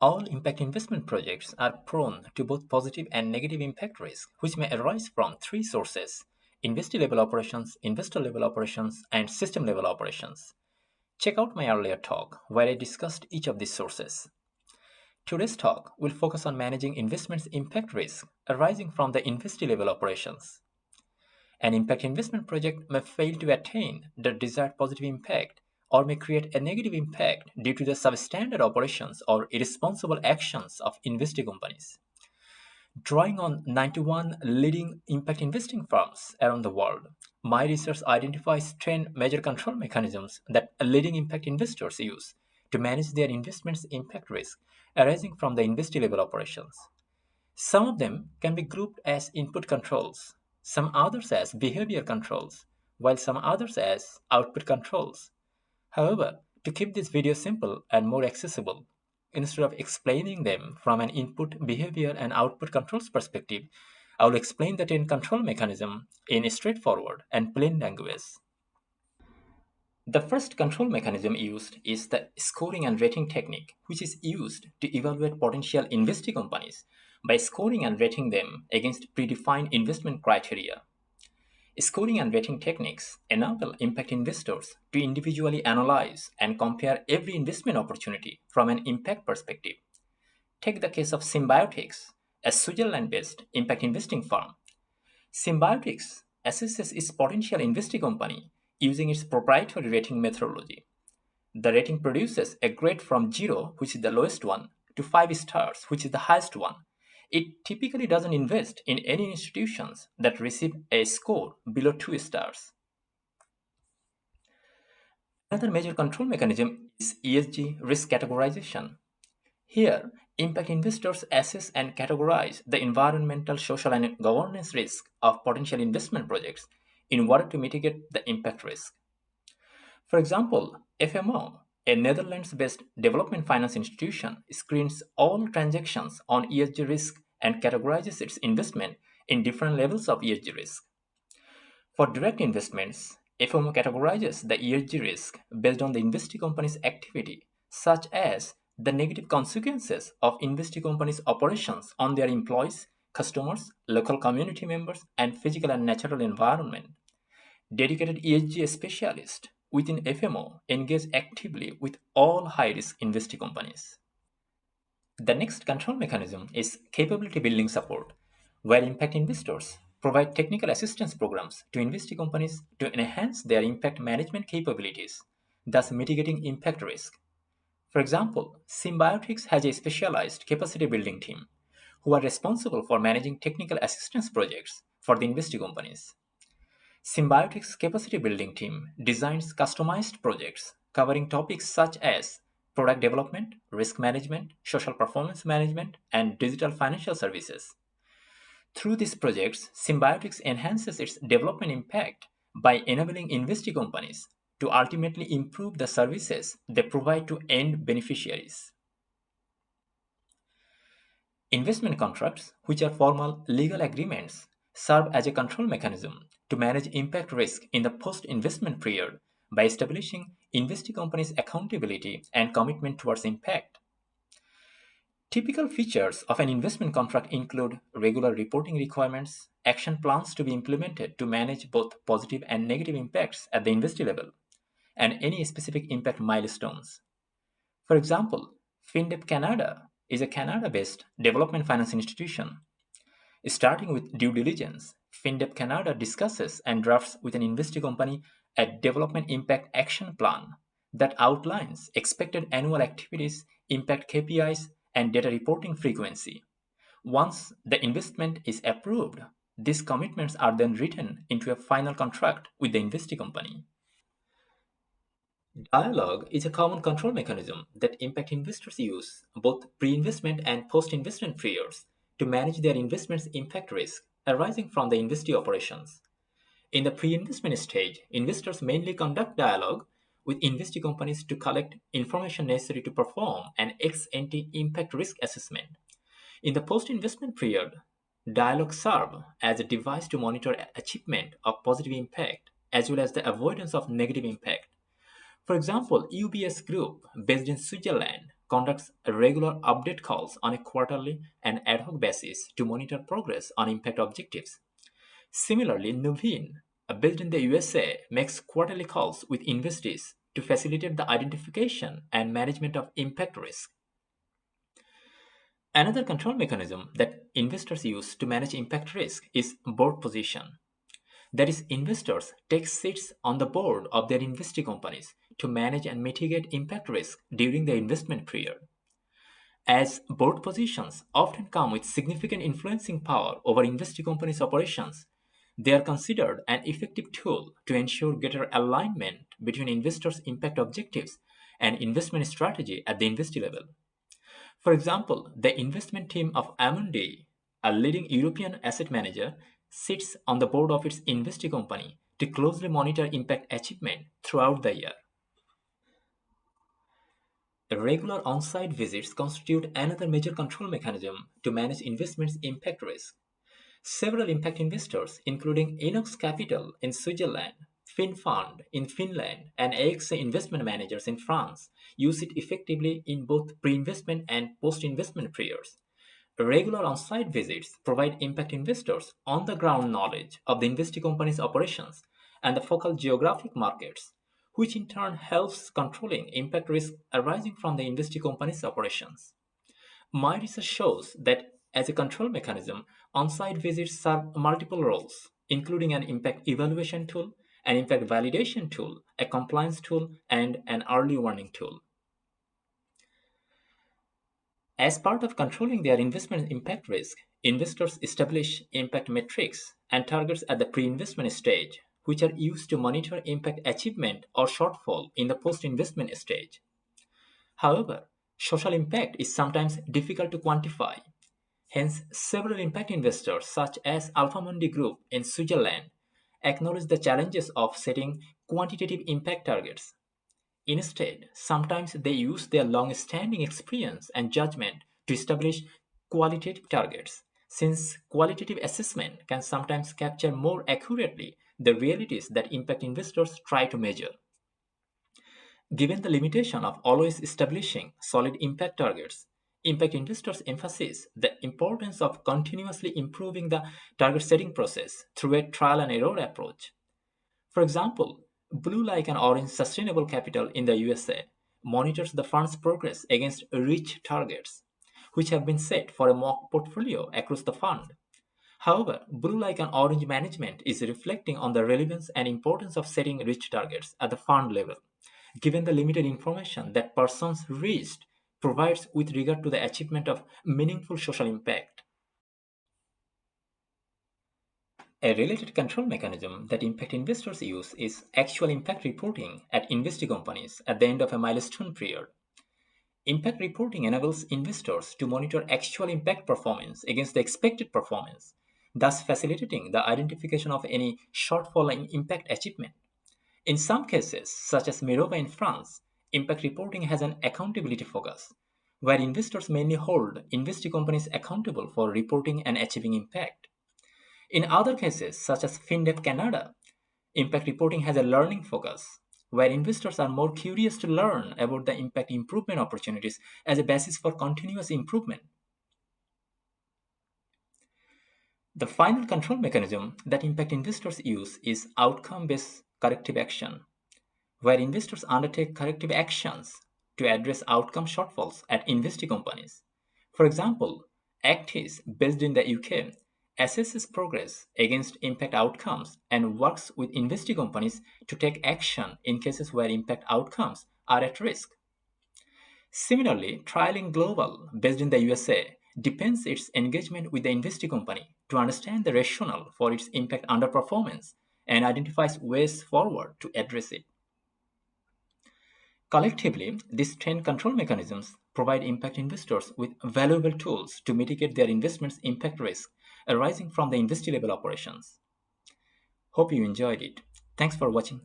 All impact investment projects are prone to both positive and negative impact risk, which may arise from three sources: investee-level operations, investor-level operations, and system-level operations. Check out my earlier talk, where I discussed each of these sources. Today's talk will focus on managing investments impact risk arising from the investee-level operations. An impact investment project may fail to attain the desired positive impact or may create a negative impact due to the substandard operations or irresponsible actions of investee companies. Drawing on 91 leading impact investing firms around the world, my research identifies 10 major control mechanisms that leading impact investors use to manage their investments impact risk arising from the investee level operations. Some of them can be grouped as input controls, some others as behavior controls, while some others as output controls. However, to keep this video simple and more accessible, instead of explaining them from an input, behavior, and output controls perspective, I will explain the 10 control mechanism in straightforward and plain language. The first control mechanism used is the scoring and rating technique, which is used to evaluate potential investee companies by scoring and rating them against predefined investment criteria. Scoring and rating techniques enable impact investors to individually analyze and compare every investment opportunity from an impact perspective. Take the case of Symbiotics, a Switzerland-based impact investing firm. Symbiotics assesses its potential investee company using its proprietary rating methodology. The rating produces a grade from 0, which is the lowest one, to 5 stars, which is the highest one. It typically doesn't invest in any institutions that receive a score below 2 stars. Another major control mechanism is ESG risk categorization. Here, impact investors assess and categorize the environmental, social, and governance risk of potential investment projects in order to mitigate the impact risk. For example, FMO, a Netherlands-based development finance institution, screens all transactions on ESG risk and categorizes its investment in different levels of ESG risk. For direct investments, FMO categorizes the ESG risk based on the investee company's activity, such as the negative consequences of investee company's operations on their employees, customers, local community members, and physical and natural environment. Dedicated ESG specialists within FMO engage actively with all high-risk investee companies. The next control mechanism is capability building support, where impact investors provide technical assistance programs to investee companies to enhance their impact management capabilities, thus mitigating impact risk. For example, Symbiotics has a specialized capacity building team who are responsible for managing technical assistance projects for the investee companies. Symbiotics capacity building team designs customized projects covering topics such as product development, risk management, social performance management, and digital financial services. Through these projects, Symbiotics enhances its development impact by enabling investee companies to ultimately improve the services they provide to end beneficiaries. Investment contracts, which are formal legal agreements, serve as a control mechanism to manage impact risk in the post-investment period by establishing investee companies' accountability and commitment towards impact. Typical features of an investment contract include regular reporting requirements, action plans to be implemented to manage both positive and negative impacts at the investee level, and any specific impact milestones. For example, FinDev Canada is a Canada-based development finance institution. Starting with due diligence, FinDev Canada discusses and drafts with an investee company a development impact action plan that outlines expected annual activities, impact KPIs, and data reporting frequency. Once the investment is approved, these commitments are then written into a final contract with the investee company. Dialogue is a common control mechanism that impact investors use both pre-investment and post-investment periods to manage their investment's impact risk arising from the investee operations. In the pre-investment stage, investors mainly conduct dialogue with investee companies to collect information necessary to perform an ex-ante impact risk assessment. In the post-investment period, dialogue serve as a device to monitor achievement of positive impact as well as the avoidance of negative impact. For example, UBS Group, based in Switzerland, conducts regular update calls on a quarterly and ad hoc basis to monitor progress on impact objectives. Similarly, Nuveen, based in the USA, makes quarterly calls with investees to facilitate the identification and management of impact risk. Another control mechanism that investors use to manage impact risk is board position. That is, investors take seats on the board of their investee companies to manage and mitigate impact risk during the investment period. As board positions often come with significant influencing power over investee companies' operations, they are considered an effective tool to ensure greater alignment between investors' impact objectives and investment strategy at the investee level. For example, the investment team of Amundi, a leading European asset manager, sits on the board of its investee company to closely monitor impact achievement throughout the year. Regular on-site visits constitute another major control mechanism to manage investments' impact risk. Several impact investors, including Inox Capital in Switzerland, FinFund in Finland, and AXA Investment Managers in France, use it effectively in both pre-investment and post-investment periods. Regular on-site visits provide impact investors on-the-ground knowledge of the investee company's operations and the focal geographic markets, which in turn helps controlling impact risk arising from the investee company's operations. My research shows that as a control mechanism, on-site visits serve multiple roles, including an impact evaluation tool, an impact validation tool, a compliance tool, and an early warning tool. As part of controlling their investment impact risk, investors establish impact metrics and targets at the pre-investment stage, which are used to monitor impact achievement or shortfall in the post-investment stage. However, social impact is sometimes difficult to quantify. Hence, several impact investors, such as Alphamundi Group in Switzerland, acknowledge the challenges of setting quantitative impact targets. Instead, sometimes they use their long-standing experience and judgment to establish qualitative targets, since qualitative assessment can sometimes capture more accurately the realities that impact investors try to measure. Given the limitation of always establishing solid impact targets, impact investors emphasize the importance of continuously improving the target setting process through a trial and error approach. For example, Blue Like an Orange Sustainable Capital in the USA monitors the fund's progress against REACH targets, which have been set for a mock portfolio across the fund. However, Blue Like an Orange management is reflecting on the relevance and importance of setting REACH targets at the fund level, given the limited information that persons reached provides with regard to the achievement of meaningful social impact. A related control mechanism that impact investors use is actual impact reporting at investee companies at the end of a milestone period. Impact reporting enables investors to monitor actual impact performance against the expected performance, thus facilitating the identification of any shortfall in impact achievement. In some cases, such as Mirova in France, impact reporting has an accountability focus, where investors mainly hold investee companies accountable for reporting and achieving impact. In other cases, such as FinDev Canada, impact reporting has a learning focus, where investors are more curious to learn about the impact improvement opportunities as a basis for continuous improvement. The final control mechanism that impact investors use is outcome-based corrective action, where investors undertake corrective actions to address outcome shortfalls at investee companies. For example, Actis, based in the UK, assesses progress against impact outcomes and works with investee companies to take action in cases where impact outcomes are at risk. Similarly, Trialing Global, based in the USA, depends its engagement with the investee company to understand the rationale for its impact underperformance and identifies ways forward to address it. Collectively, these 10 control mechanisms provide impact investors with valuable tools to mitigate their investments' impact risk arising from the investee level operations. Hope you enjoyed it. Thanks for watching.